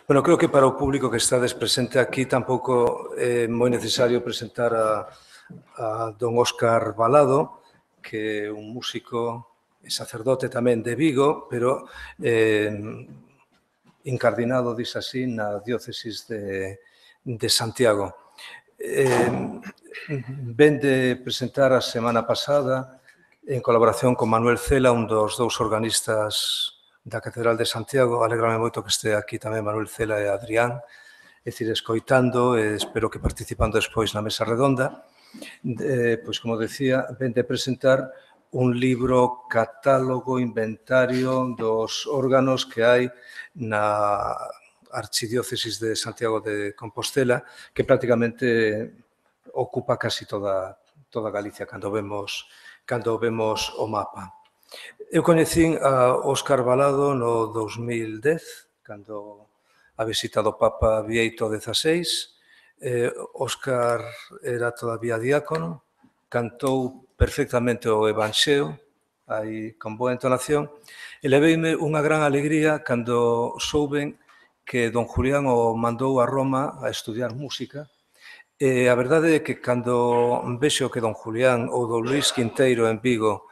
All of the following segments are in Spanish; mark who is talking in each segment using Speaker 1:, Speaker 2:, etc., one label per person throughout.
Speaker 1: Bueno, creo que para o público que estades presente aquí tampouco é moi necesario presentar a don Óscar Valado, que é un músico e sacerdote tamén de Vigo, pero incardinado, dis así, na diócesis de Santiago. Vende presentar a semana pasada, en colaboración con Manuel Cela, un dos dous organistas da Catedral de Santiago. Alégrame moito que este aquí tamén Manuel Cela e Adrián, é dicir, escoitando, e espero que participando despois na mesa redonda. Pois, como decía, vende presentar un libro catálogo, inventario dos órganos que hai na Archidiócesis de Santiago de Compostela, que prácticamente ocupa casi toda Galicia cando vemos o mapa. Eu coñecín a Óscar Valado no 2010, cando a visita do Papa Bieito XVI. Óscar era todavía diácono, cantou perfectamente o Evanxeo, aí con boa entonación, e leveime unha gran alegría cando souben que don Julián o mandou a Roma a estudiar música. E a verdade é que cando vexo que don Julián ou don Luís Quinteiro en Vigo,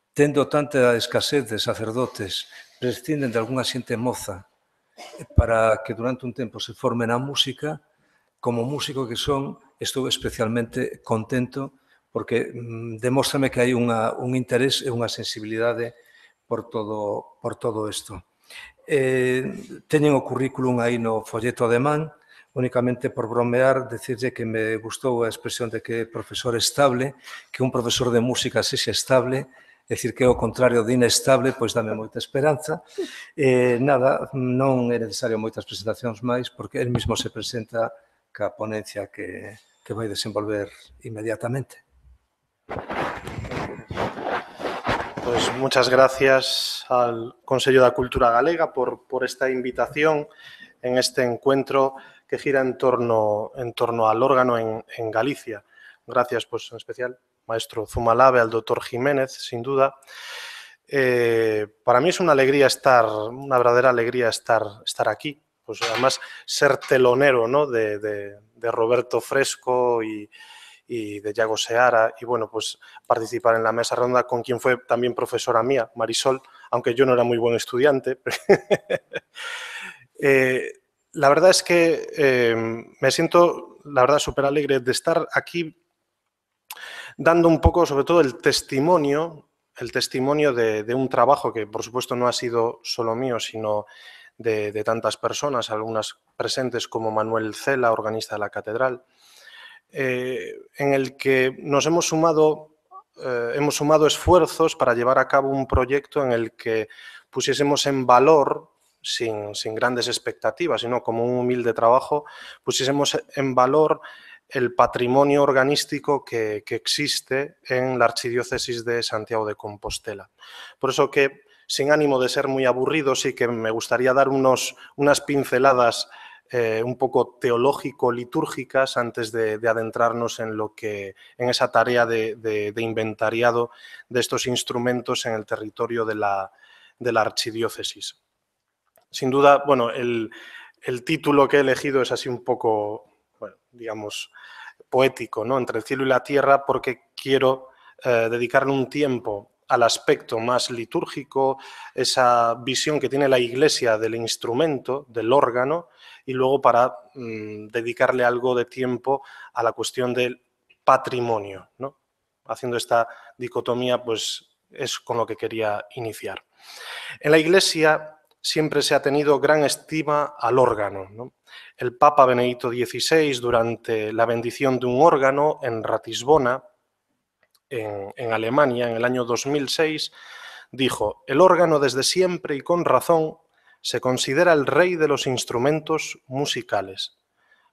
Speaker 1: tendo tanta escasez de sacerdotes, prescinden de algunha xente moza para que durante un tempo se forme na música, como músico que son, estou especialmente contento porque demóstrame que hai un interés e unha sensibilidade por todo isto. Teñen o currículum aí no folleto ademán, únicamente por bromear, decirlle que me gustou a expresión de que é profesor estable, que un profesor de música sexa estable, é dicir, que é o contrario de inestable, pois dame moita esperanza. Nada, non é necesario moitas presentacións máis, porque el mismo se presenta ca ponencia que vai desenvolver inmediatamente.
Speaker 2: Pues muchas gracias al Consello da Cultura Galega por esta invitación en este encuentro que gira en torno al órgano en Galicia. Gracias, pues en especial, maestro Zumalave, al doctor Jiménez, sin duda. Para mí es una verdadera alegría estar aquí. Pues además ser telonero, ¿no?, de Roberto Fresco y de Yago Seara, y bueno, pues participar en la mesa redonda con quien fue también profesora mía, Marisol, aunque yo no era muy buen estudiante. La verdad es que me siento, la verdad, súper alegre de estar aquí dando un poco, sobre todo, el testimonio de un trabajo que, por supuesto, no ha sido solo mío, sino de tantas personas, algunas presentes como Manuel Cela, organista de la Catedral, en el que nos hemos sumado esfuerzos para llevar a cabo un proyecto en el que pusiésemos en valor, sin grandes expectativas, sino como un humilde trabajo, pusiésemos en valor el patrimonio organístico que existe en la Archidiócesis de Santiago de Compostela. Por eso que, sin ánimo de ser muy aburrido, sí que me gustaría dar unas pinceladas un poco teológico-litúrgicas antes de adentrarnos en esa tarea de inventariado de estos instrumentos en el territorio de la archidiócesis. Sin duda, bueno, el título que he elegido es así un poco, bueno, digamos, poético, ¿no?, entre el cielo y la tierra, porque quiero dedicarle un tiempo al aspecto más litúrgico, esa visión que tiene la Iglesia del instrumento, del órgano, y luego para dedicarle algo de tiempo a la cuestión del patrimonio, ¿no? Haciendo esta dicotomía, pues es con lo que quería iniciar. En la Iglesia siempre se ha tenido gran estima al órgano, ¿no? El Papa Benedicto XVI, durante la bendición de un órgano en Ratisbona, en Alemania, en el año 2006, dijo: «El órgano desde siempre y con razón se considera el rey de los instrumentos musicales».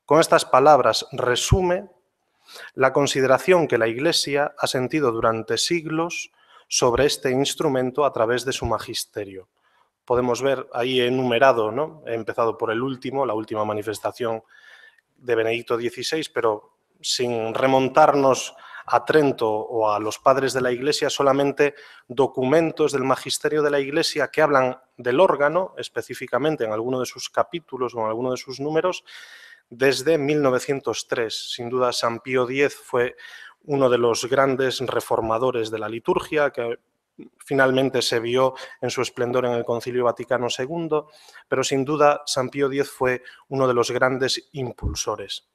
Speaker 2: Con estas palabras resume la consideración que la Iglesia ha sentido durante siglos sobre este instrumento a través de su magisterio. Podemos ver ahí enumerado, ¿no? He empezado por la última manifestación de Benedicto XVI, pero sin remontarnos a Trento o a los padres de la Iglesia solamente documentos del magisterio de la Iglesia que hablan del órgano, específicamente en alguno de sus capítulos o en alguno de sus números, desde 1903. Sin duda, San Pío X fue uno de los grandes reformadores de la liturgia, que finalmente se vio en su esplendor en el Concilio Vaticano II, pero sin duda San Pío X fue uno de los grandes impulsores.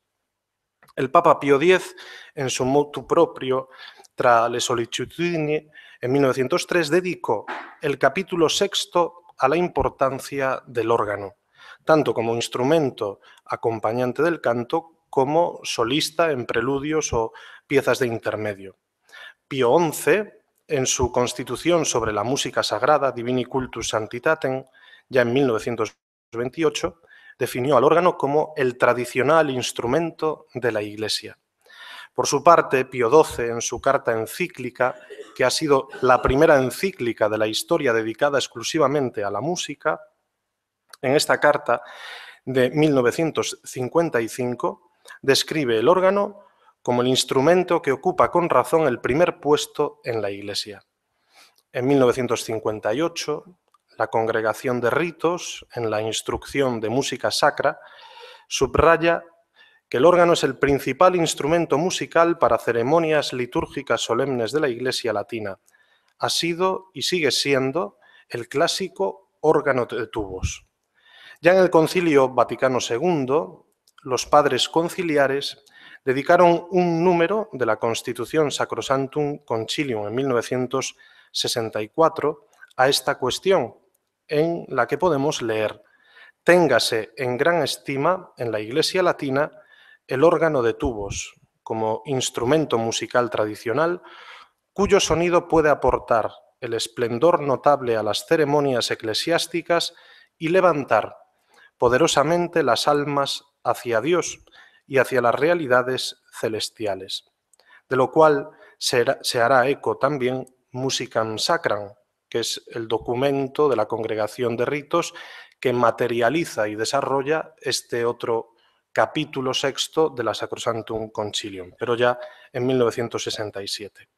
Speaker 2: El Papa Pío X, en su motu proprio Tra le sollecitudini, en 1903, dedicó el capítulo 6 a la importancia del órgano, tanto como instrumento acompañante del canto como solista en preludios o piezas de intermedio. Pío XI, en su Constitución sobre la música sagrada, Divini Cultus Sanctitatem, ya en 1928, definió al órgano como el tradicional instrumento de la Iglesia. Por su parte, Pío XII, en su carta encíclica, que ha sido la primera encíclica de la historia dedicada exclusivamente a la música, en esta carta de 1955 describe el órgano como el instrumento que ocupa con razón el primer puesto en la Iglesia. En 1958, la Congregación de Ritos, en la Instrucción de Música Sacra, subraya que el órgano es el principal instrumento musical para ceremonias litúrgicas solemnes de la Iglesia latina. Ha sido y sigue siendo el clásico órgano de tubos. Ya en el Concilio Vaticano II, los padres conciliares dedicaron un número de la Constitución Sacrosanctum Concilium en 1964 a esta cuestión, en la que podemos leer: téngase en gran estima en la Iglesia latina el órgano de tubos como instrumento musical tradicional cuyo sonido puede aportar el esplendor notable a las ceremonias eclesiásticas y levantar poderosamente las almas hacia Dios y hacia las realidades celestiales, de lo cual se hará eco también Musicam Sacram, que es el documento de la Congregación de Ritos que materializa y desarrolla este otro capítulo 6 de la Sacrosanctum Concilium, pero ya en 1967.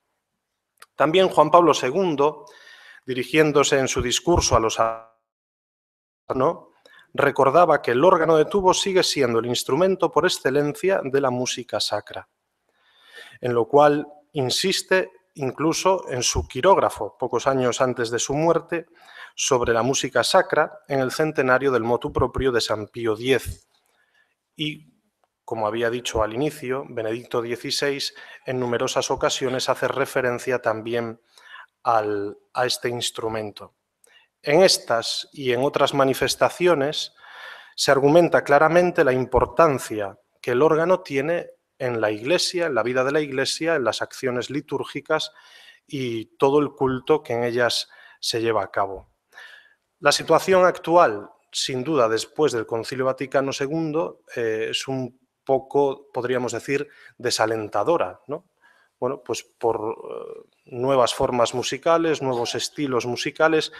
Speaker 2: También Juan Pablo II, dirigiéndose en su discurso a los recordaba que el órgano de tubo sigue siendo el instrumento por excelencia de la música sacra, en lo cual insiste incluso en su quirógrafo, pocos años antes de su muerte, sobre la música sacra en el centenario del motu proprio de San Pío X. Y, como había dicho al inicio, Benedicto XVI en numerosas ocasiones hace referencia también a este instrumento. En estas y en otras manifestaciones se argumenta claramente la importancia que el órgano tiene en la Iglesia, en la vida de la Iglesia, en las acciones litúrgicas y todo el culto que en ellas se lleva a cabo. La situación actual, sin duda, después del Concilio Vaticano II, es un poco, podríamos decir, desalentadora, ¿no? Bueno, pues por nuevas formas musicales, nuevos estilos musicales,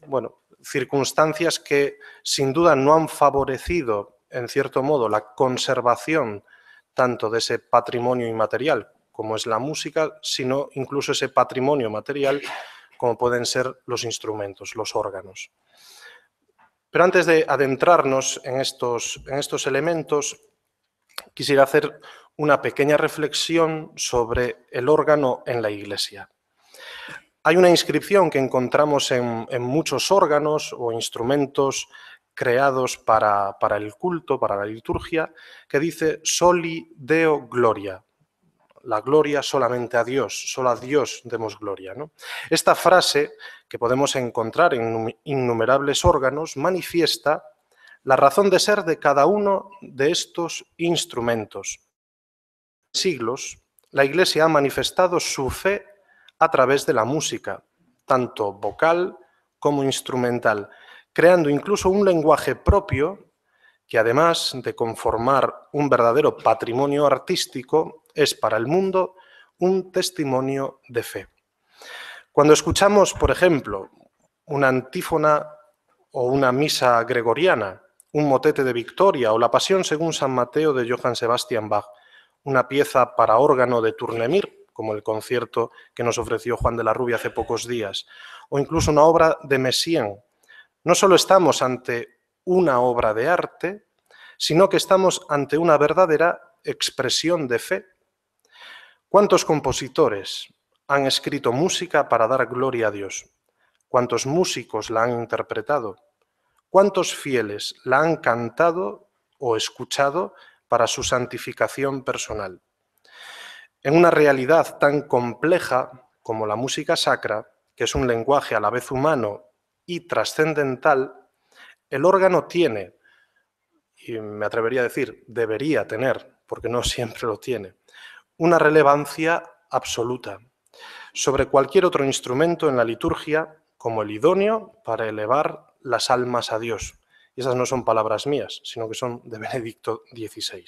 Speaker 2: bueno, circunstancias que sin duda no han favorecido, en cierto modo, la conservación tanto de ese patrimonio inmaterial como es la música, sino incluso ese patrimonio material como pueden ser los instrumentos, los órganos. Pero antes de adentrarnos en estos elementos, quisiera hacer una pequeña reflexión sobre el órgano en la Iglesia. Hay una inscripción que encontramos en muchos órganos o instrumentos creados para el culto, para la liturgia, que dice Soli Deo Gloria. La gloria solamente a Dios, solo a Dios demos gloria, ¿no? Esta frase, que podemos encontrar en innumerables órganos, manifiesta la razón de ser de cada uno de estos instrumentos. En siglos, la Iglesia ha manifestado su fe a través de la música, tanto vocal como instrumental, creando incluso un lenguaje propio que, además de conformar un verdadero patrimonio artístico, es para el mundo un testimonio de fe. Cuando escuchamos, por ejemplo, una antífona o una misa gregoriana, un motete de Victoria o la Pasión según San Mateo de Johann Sebastian Bach, una pieza para órgano de Tournemire como el concierto que nos ofreció Juan de la Rubia hace pocos días, o incluso una obra de Messiaen. No solo estamos ante una obra de arte, sino que estamos ante una verdadera expresión de fe. ¿Cuántos compositores han escrito música para dar gloria a Dios? ¿Cuántos músicos la han interpretado? ¿Cuántos fieles la han cantado o escuchado para su santificación personal? En una realidad tan compleja como la música sacra, que es un lenguaje a la vez humano y trascendental, el órgano tiene, y me atrevería a decir, debería tener, porque no siempre lo tiene, una relevancia absoluta sobre cualquier otro instrumento en la liturgia como el idóneo para elevar las almas a Dios. Y esas no son palabras mías, sino que son de Benedicto XVI.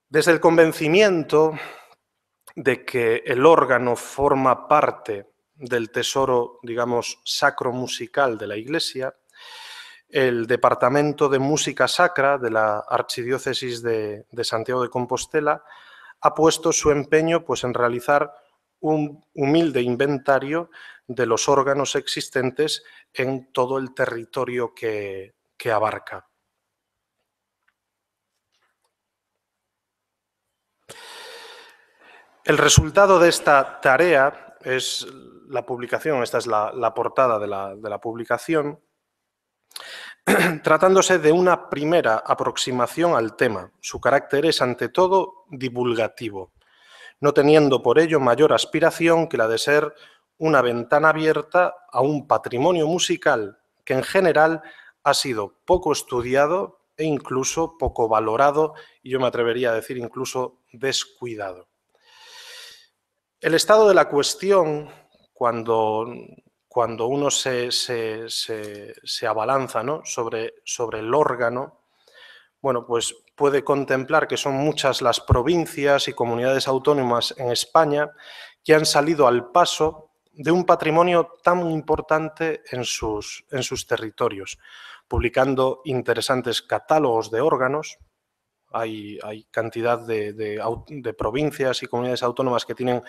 Speaker 2: Desde el convencimiento de que el órgano forma parte del tesoro, digamos, sacro-musical de la Iglesia, el Departamento de Música Sacra de la Archidiócesis de Santiago de Compostela ha puesto su empeño pues, en realizar un humilde inventario de los órganos existentes en todo el territorio que abarca. El resultado de esta tarea es la publicación, esta es la portada de la publicación, tratándose de una primera aproximación al tema. Su carácter es, ante todo, divulgativo, no teniendo por ello mayor aspiración que la de ser una ventana abierta a un patrimonio musical que en general ha sido poco estudiado e incluso poco valorado, y yo me atrevería a decir incluso descuidado. El estado de la cuestión, cuando uno se abalanza, ¿no?, sobre el órgano, bueno, pues puede contemplar que son muchas las provincias y comunidades autónomas en España que han salido al paso de un patrimonio tan importante en sus territorios, publicando interesantes catálogos de órganos. Hay cantidad de provincias y comunidades autónomas que tienen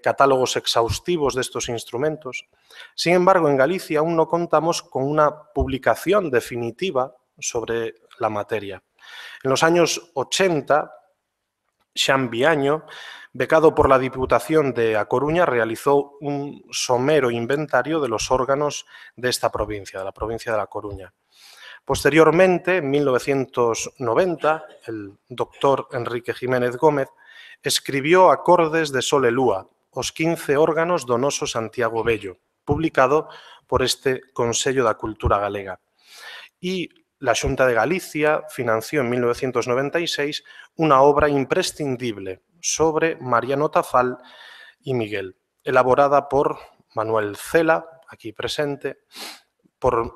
Speaker 2: catálogos exhaustivos de estos instrumentos. Sin embargo, en Galicia aún no contamos con una publicación definitiva sobre la materia. En los años 80, Xan Viaño, becado por la Diputación de A Coruña, realizó un somero inventario de los órganos de esta provincia, de la provincia de La Coruña. Posteriormente, en 1990, el doctor Enrique Jiménez Gómez escribió Acordes de Sol e Lúa, os 15 órganos do noso Santiago Bello, publicado por este Consello da Cultura Galega. Y la Xunta de Galicia financió en 1996 una obra imprescindible sobre Mariano Tafall y Miguel, elaborada por Manuel Cela, aquí presente,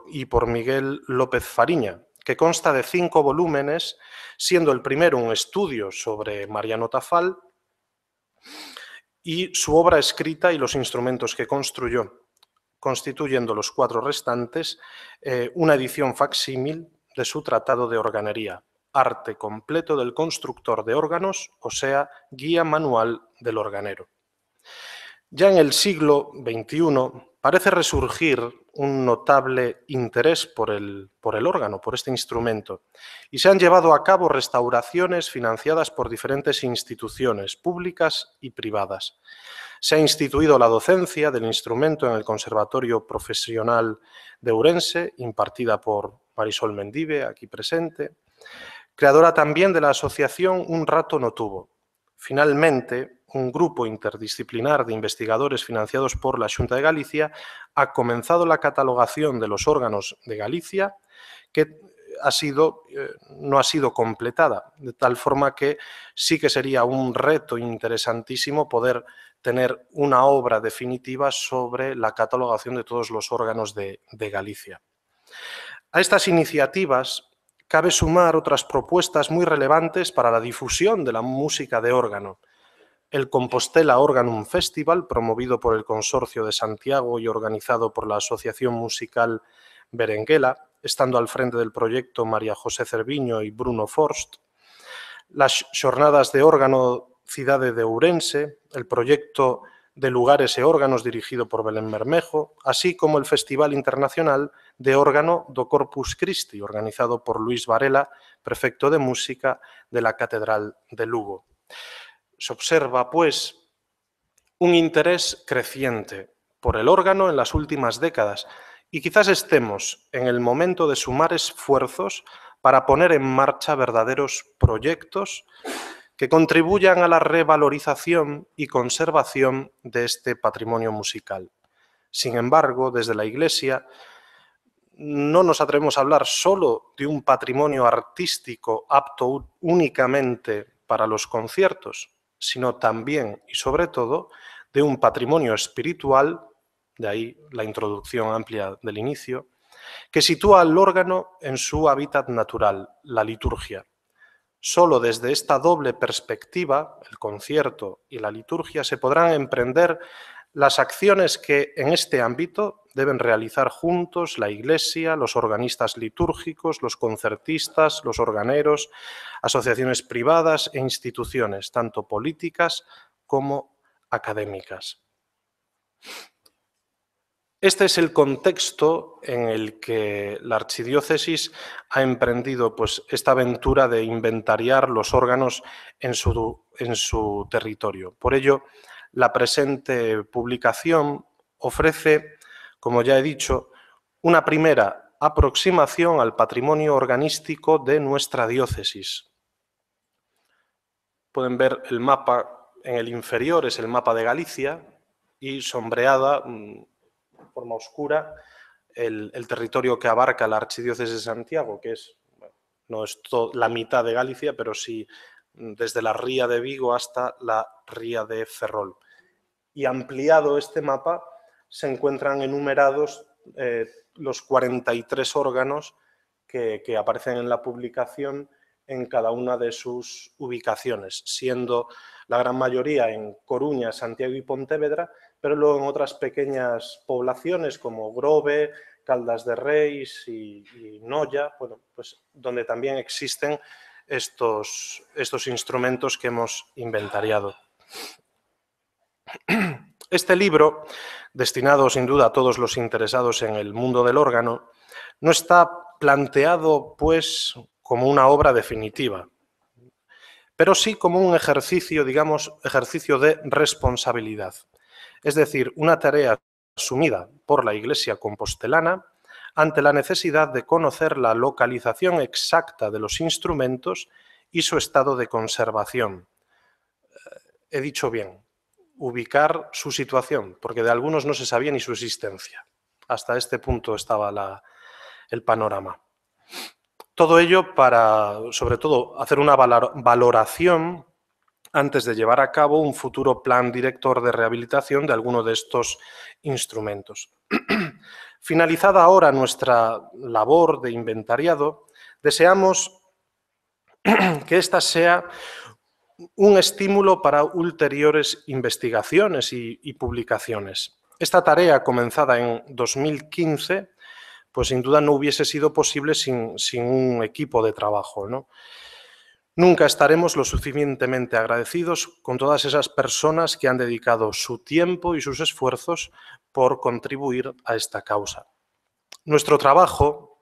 Speaker 2: y por Miguel López Fariña, que consta de 5 volúmenes, siendo el primero un estudio sobre Mariano Tafall y su obra escrita y los instrumentos que construyó, constituyendo los 4 restantes una edición facsímil de su tratado de organería, Arte completo del constructor de órganos, o sea, guía manual del organero. Ya en el siglo XXI parece resurgir un notable interés por el órgano, por este instrumento, y se han llevado a cabo restauraciones financiadas por diferentes instituciones públicas y privadas. Se ha instituido la docencia del instrumento en el Conservatorio Profesional de Ourense, impartida por Marisol Mendive, aquí presente, creadora también de la asociación Un Rato No Tuvo. Finalmente, un grupo interdisciplinar de investigadores financiados por la Xunta de Galicia ha comenzado la catalogación de los órganos de Galicia, que no ha sido completada, de tal forma que sí que sería un reto interesantísimo poder tener una obra definitiva sobre la catalogación de todos los órganos de Galicia. A estas iniciativas cabe sumar otras propuestas muy relevantes para la difusión de la música de órgano. El Compostela Organum Festival, promovido por el Consorcio de Santiago y organizado por la Asociación Musical Berenguela, estando al frente del proyecto María José Cerviño y Bruno Forst. Las Xornadas de Órgano Cidade de Ourense, el proyecto de lugares e órganos dirigido por Belén Bermejo, así como el Festival Internacional de Órgano do Corpus Christi, organizado por Luis Varela, prefecto de música de la Catedral de Lugo. Se observa, pues, un interés creciente por el órgano en las últimas décadas y quizás estemos en el momento de sumar esfuerzos para poner en marcha verdaderos proyectos que contribuyan a la revalorización y conservación de este patrimonio musical. Sin embargo, desde la Iglesia no nos atrevemos a hablar solo de un patrimonio artístico apto únicamente para los conciertos, sino también y sobre todo de un patrimonio espiritual, de ahí la introducción amplia del inicio, que sitúa al órgano en su hábitat natural, la liturgia. Solo desde esta doble perspectiva, el concierto y la liturgia, se podrán emprender las acciones que en este ámbito deben realizar juntos la Iglesia, los organistas litúrgicos, los concertistas, los organeros, asociaciones privadas e instituciones, tanto políticas como académicas. Este es el contexto en el que la Archidiócesis ha emprendido, pues, esta aventura de inventariar los órganos en su territorio. Por ello, la presente publicación ofrece, como ya he dicho, una primera aproximación al patrimonio organístico de nuestra diócesis. Pueden ver el mapa en el inferior, es el mapa de Galicia, y sombreada forma oscura el territorio que abarca la Archidiócesis de Santiago, que es, bueno, no es la mitad de Galicia, pero sí desde la ría de Vigo hasta la ría de Ferrol. Y ampliado este mapa se encuentran enumerados los 43 órganos que aparecen en la publicación en cada una de sus ubicaciones, siendo la gran mayoría en Coruña, Santiago y Pontevedra, pero luego en otras pequeñas poblaciones como Grove, Caldas de Reis y Noia, bueno, pues donde también existen estos instrumentos que hemos inventariado. Este libro, destinado sin duda a todos los interesados en el mundo del órgano, no está planteado, pues, como una obra definitiva, pero sí como un ejercicio, digamos, ejercicio de responsabilidad. Es decir, una tarea asumida por la Iglesia compostelana ante la necesidad de conocer la localización exacta de los instrumentos y su estado de conservación. He dicho bien, ubicar su situación, porque de algunos no se sabía ni su existencia. Hasta este punto estaba el panorama. Todo ello para, sobre todo, hacer una valoración antes de llevar a cabo un futuro plan director de rehabilitación de alguno de estos instrumentos. Finalizada ahora nuestra labor de inventariado, deseamos que esta sea un estímulo para ulteriores investigaciones y publicaciones. Esta tarea, comenzada en 2015, pues sin duda no hubiese sido posible sin un equipo de trabajo, ¿no? Nunca estaremos lo suficientemente agradecidos con todas esas personas que han dedicado su tiempo y sus esfuerzos por contribuir a esta causa. Nuestro trabajo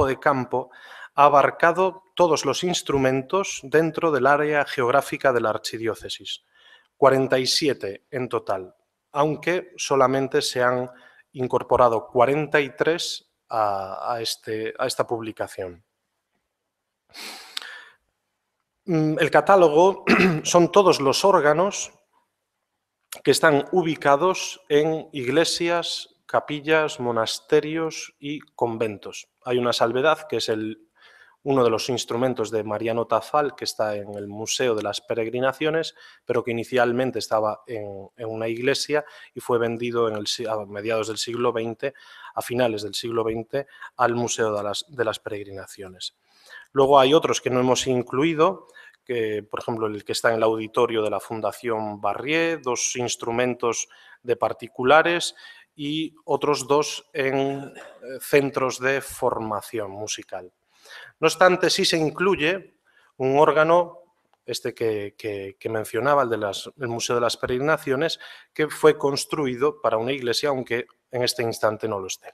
Speaker 2: de campo, ha abarcado todos los instrumentos dentro del área geográfica de la Archidiócesis, 47 en total, aunque solamente se han incorporado 43 a esta publicación. El catálogo son todos los órganos que están ubicados en iglesias, capillas, monasterios y conventos. Hay una salvedad, que es uno de los instrumentos de Mariano Tafal, que está en el Museo de las Peregrinaciones, pero que inicialmente estaba en una iglesia y fue vendido a mediados del siglo XX, a finales del siglo XX, al Museo de las Peregrinaciones. Luego hay otros que no hemos incluido, que, por ejemplo, el que está en el auditorio de la Fundación Barrié, 2 instrumentos de particulares y otros 2 en centros de formación musical. No obstante, sí se incluye un órgano este que mencionaba, el del Museo de las Peregrinaciones, que fue construido para una iglesia, aunque en este instante no lo esté.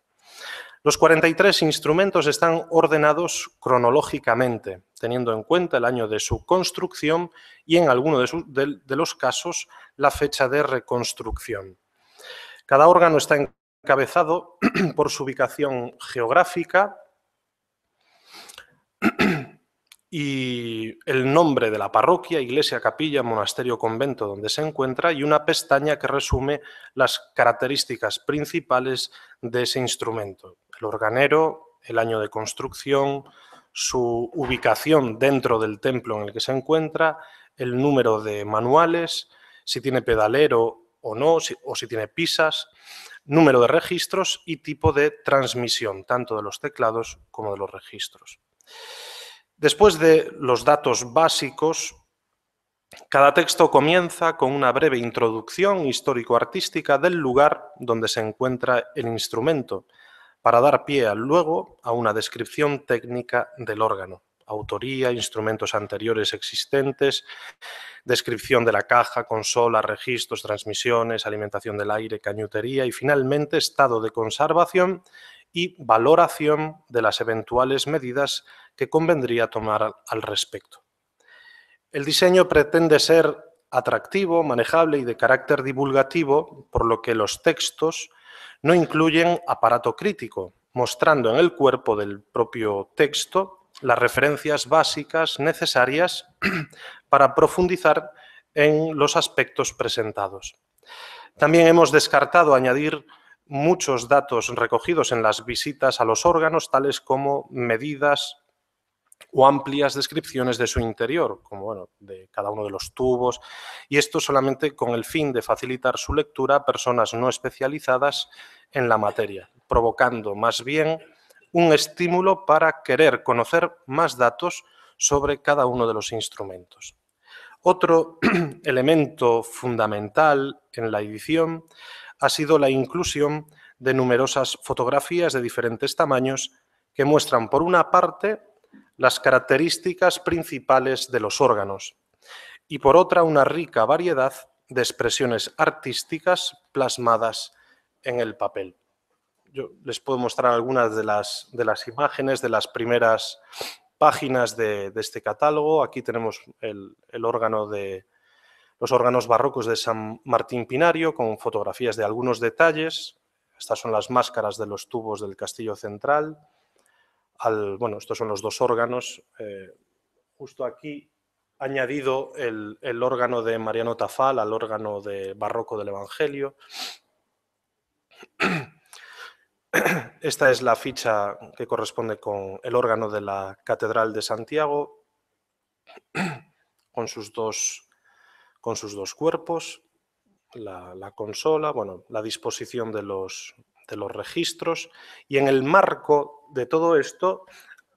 Speaker 2: Los 43 instrumentos están ordenados cronológicamente, teniendo en cuenta el año de su construcción y, en alguno de los casos, la fecha de reconstrucción. Cada órgano está encabezado por su ubicación geográfica y el nombre de la parroquia, iglesia, capilla, monasterio, convento donde se encuentra, y una pestaña que resume las características principales de ese instrumento: el organero, el año de construcción, su ubicación dentro del templo en el que se encuentra, el número de manuales, si tiene pedalero o no, o si tiene pisas, número de registros y tipo de transmisión, tanto de los teclados como de los registros. Después de los datos básicos, cada texto comienza con una breve introducción histórico-artística del lugar donde se encuentra el instrumento, para dar pie luego a una descripción técnica del órgano: autoría, instrumentos anteriores existentes, descripción de la caja, consola, registros, transmisiones, alimentación del aire, cañutería y, finalmente, estado de conservación y valoración de las eventuales medidas que convendría tomar al respecto. El diseño pretende ser atractivo, manejable y de carácter divulgativo, por lo que los textos no incluyen aparato crítico, mostrando en el cuerpo del propio texto las referencias básicas necesarias para profundizar en los aspectos presentados. También hemos descartado añadir muchos datos recogidos en las visitas a los órganos, tales como medidas o amplias descripciones de su interior, como de cada uno de los tubos, y esto solamente con el fin de facilitar su lectura a personas no especializadas en la materia, provocando más bien un estímulo para querer conocer más datos sobre cada uno de los instrumentos. Otro elemento fundamental en la edición ha sido la inclusión de numerosas fotografías de diferentes tamaños que muestran, por una parte, las características principales de los órganos y, por otra, una rica variedad de expresiones artísticas plasmadas en el papel. Yo les puedo mostrar algunas de las imágenes de las primeras páginas de este catálogo. Aquí tenemos los órganos barrocos de San Martín Pinario, con fotografías de algunos detalles. Estas son las máscaras de los tubos del castillo central. Estos son los dos órganos. Justo aquí añadido el órgano de Mariano Tafal al órgano barroco del Evangelio. Esta es la ficha que corresponde con el órgano de la Catedral de Santiago, con sus dos cuerpos, la consola, la disposición de los registros, y en el marco de todo esto,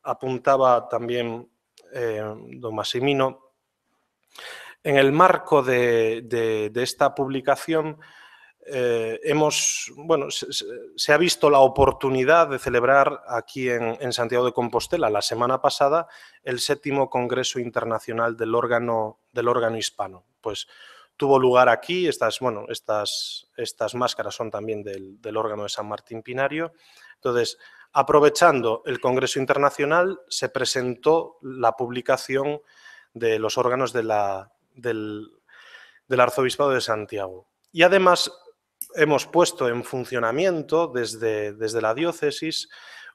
Speaker 2: apuntaba también don Massimino, en el marco de esta publicación se ha visto la oportunidad de celebrar aquí en Santiago de Compostela la semana pasada el 7º Congreso Internacional del órgano hispano. Pues tuvo lugar aquí. Estas máscaras son también del órgano de San Martín Pinario. Entonces, aprovechando el Congreso Internacional, se presentó la publicación de los órganos del Arzobispado de Santiago. Y además hemos puesto en funcionamiento desde la diócesis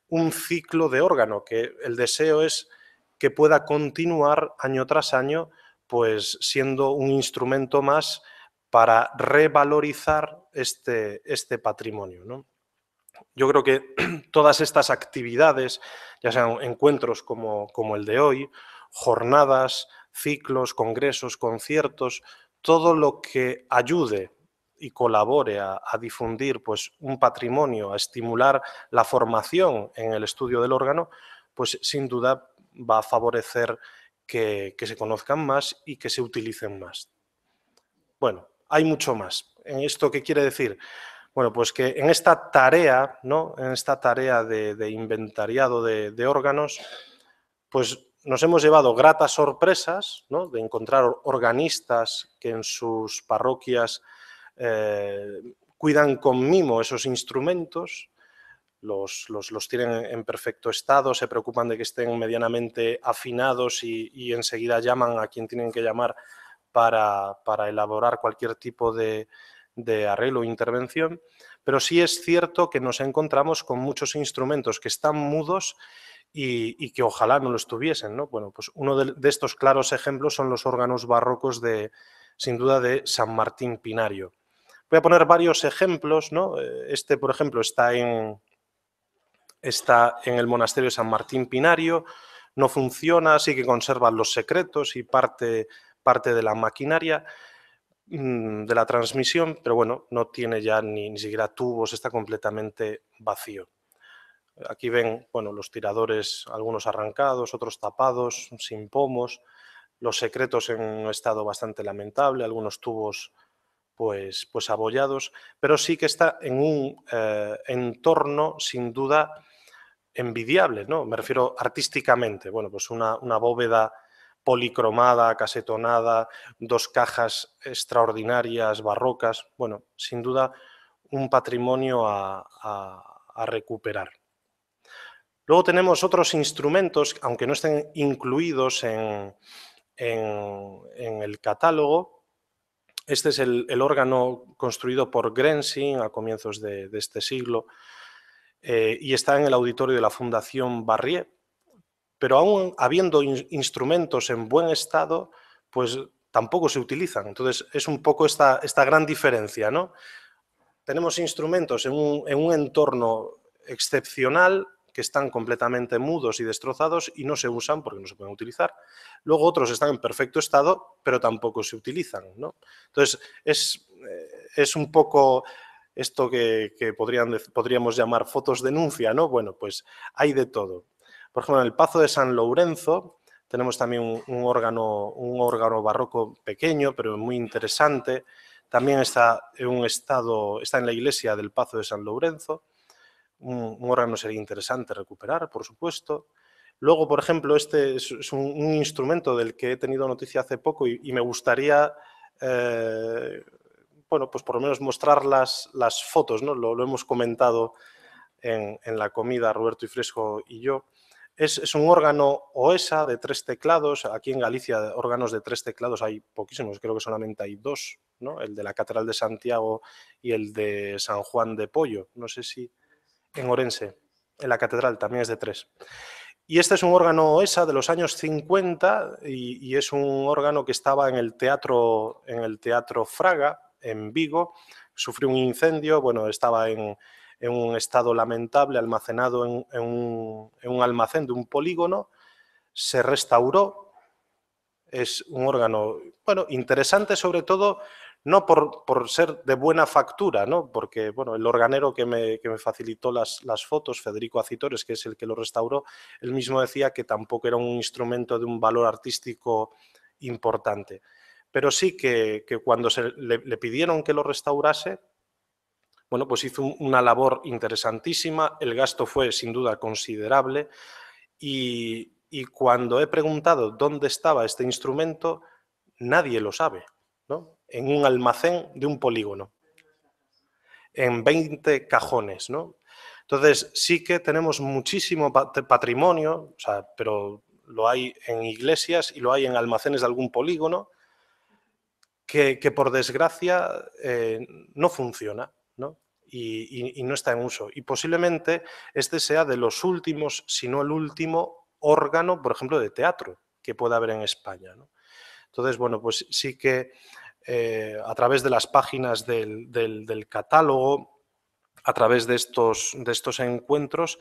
Speaker 2: un ciclo de órgano, que el deseo es que pueda continuar año tras año, pues siendo un instrumento más para revalorizar este patrimonio, ¿no? Yo creo que todas estas actividades, ya sean encuentros como el de hoy, jornadas, ciclos, congresos, conciertos, todo lo que ayude y colabore a difundir pues un patrimonio, a estimular la formación en el estudio del órgano, pues sin duda va a favorecer que se conozcan más y que se utilicen más. Bueno, hay mucho más. ¿En esto qué quiere decir? Bueno, pues que en esta tarea, ¿no?, en esta tarea de inventariado de órganos, pues nos hemos llevado gratas sorpresas, ¿no?, de encontrar organistas que en sus parroquias cuidan con mimo esos instrumentos, los tienen en perfecto estado, se preocupan de que estén medianamente afinados y enseguida llaman a quien tienen que llamar para elaborar cualquier tipo de arreglo o intervención, pero sí es cierto que nos encontramos con muchos instrumentos que están mudos y que ojalá no lo estuviesen, ¿no? Bueno, pues uno de estos claros ejemplos son los órganos barrocos sin duda, de San Martín Pinario. Voy a poner varios ejemplos, ¿no? Este, por ejemplo, está en el monasterio de San Martín Pinario, no funciona, sí que conservan los secretos y parte de la maquinaria de la transmisión, pero bueno, no tiene ya ni siquiera tubos, está completamente vacío. Aquí ven, bueno, los tiradores, algunos arrancados, otros tapados, sin pomos, los secretos en un estado bastante lamentable, algunos tubos pues abollados, pero sí que está en un entorno sin duda envidiable, ¿no? Me refiero artísticamente, bueno, pues una bóveda policromada, casetonada, 2 cajas extraordinarias, barrocas, bueno, sin duda un patrimonio a recuperar. Luego tenemos otros instrumentos, aunque no estén incluidos en el catálogo. Este es el órgano construido por Grensing a comienzos de este siglo y está en el auditorio de la Fundación Barrié, pero aún habiendo instrumentos en buen estado, pues tampoco se utilizan. Entonces es un poco esta gran diferencia, ¿no? Tenemos instrumentos en un entorno excepcional que están completamente mudos y destrozados y no se usan porque no se pueden utilizar. Luego otros están en perfecto estado, pero tampoco se utilizan, ¿no? Entonces es un poco esto que podríamos llamar fotos denuncia, ¿no? Bueno, pues hay de todo. Por ejemplo, en el Pazo de San Lourenço tenemos también un órgano barroco pequeño, pero muy interesante. También está en la iglesia del Pazo de San Lourenço. Un órgano sería interesante recuperar, por supuesto. Luego, por ejemplo, este es un instrumento del que he tenido noticia hace poco y me gustaría, bueno, pues por lo menos mostrar las fotos, ¿no? Lo hemos comentado en la comida, Roberto y Fresco y yo. Es un órgano OESA de 3 teclados. Aquí en Galicia, órganos de 3 teclados hay poquísimos, creo que solamente hay 2, ¿no? El de la Catedral de Santiago y el de San Juan de Pollo. No sé si en Orense, en la Catedral, también es de 3. Y este es un órgano OESA de los años 50 y es un órgano que estaba en el Teatro Fraga, en Vigo. Sufrió un incendio, bueno, estaba en un estado lamentable, almacenado en un almacén de un polígono, se restauró. Es un órgano, bueno, interesante sobre todo, no por ser de buena factura, ¿no? Porque bueno, el organero que me facilitó las fotos, Federico Acitores, que es el que lo restauró, él mismo decía que tampoco era un instrumento de un valor artístico importante. Pero sí que cuando le pidieron que lo restaurase, bueno, pues hizo una labor interesantísima, el gasto fue sin duda considerable y cuando he preguntado dónde estaba este instrumento, nadie lo sabe, ¿no? En un almacén de un polígono, en 20 cajones, ¿no? Entonces sí que tenemos muchísimo patrimonio, o sea, pero lo hay en iglesias y lo hay en almacenes de algún polígono que por desgracia no funciona, ¿no? Y no está en uso. Y posiblemente este sea de los últimos, si no el último, órgano, por ejemplo, de teatro que pueda haber en España, ¿no? Entonces, bueno, pues sí que a través de las páginas del catálogo, a través de estos encuentros,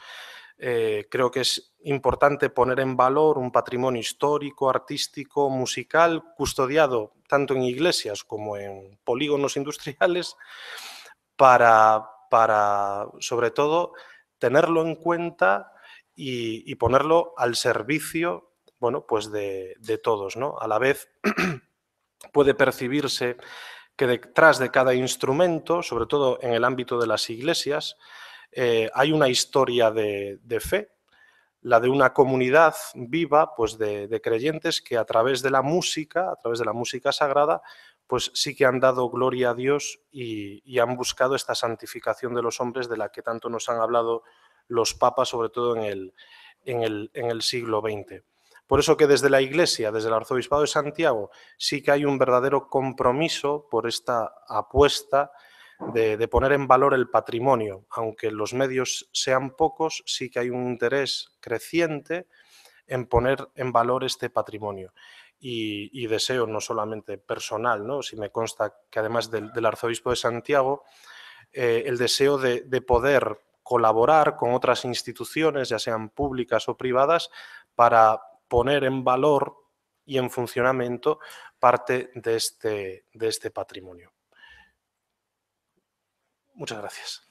Speaker 2: creo que es importante poner en valor un patrimonio histórico, artístico, musical, custodiado tanto en iglesias como en polígonos industriales, para sobre todo, tenerlo en cuenta y ponerlo al servicio, bueno, pues de todos, ¿no? A la vez puede percibirse que detrás de cada instrumento, sobre todo en el ámbito de las iglesias, hay una historia de fe. la de una comunidad viva, pues de creyentes que a través de la música sagrada, pues sí que han dado gloria a Dios y han buscado esta santificación de los hombres de la que tanto nos han hablado los papas, sobre todo en el siglo XX. Por eso que desde la Iglesia, desde el Arzobispado de Santiago, sí que hay un verdadero compromiso por esta apuesta de poner en valor el patrimonio. Aunque los medios sean pocos, sí que hay un interés creciente en poner en valor este patrimonio. Y deseo, no solamente personal, ¿no? Si me consta que además del Arzobispo de Santiago, el deseo de poder colaborar con otras instituciones, ya sean públicas o privadas, para poner en valor y en funcionamiento parte de este patrimonio. Muchas gracias.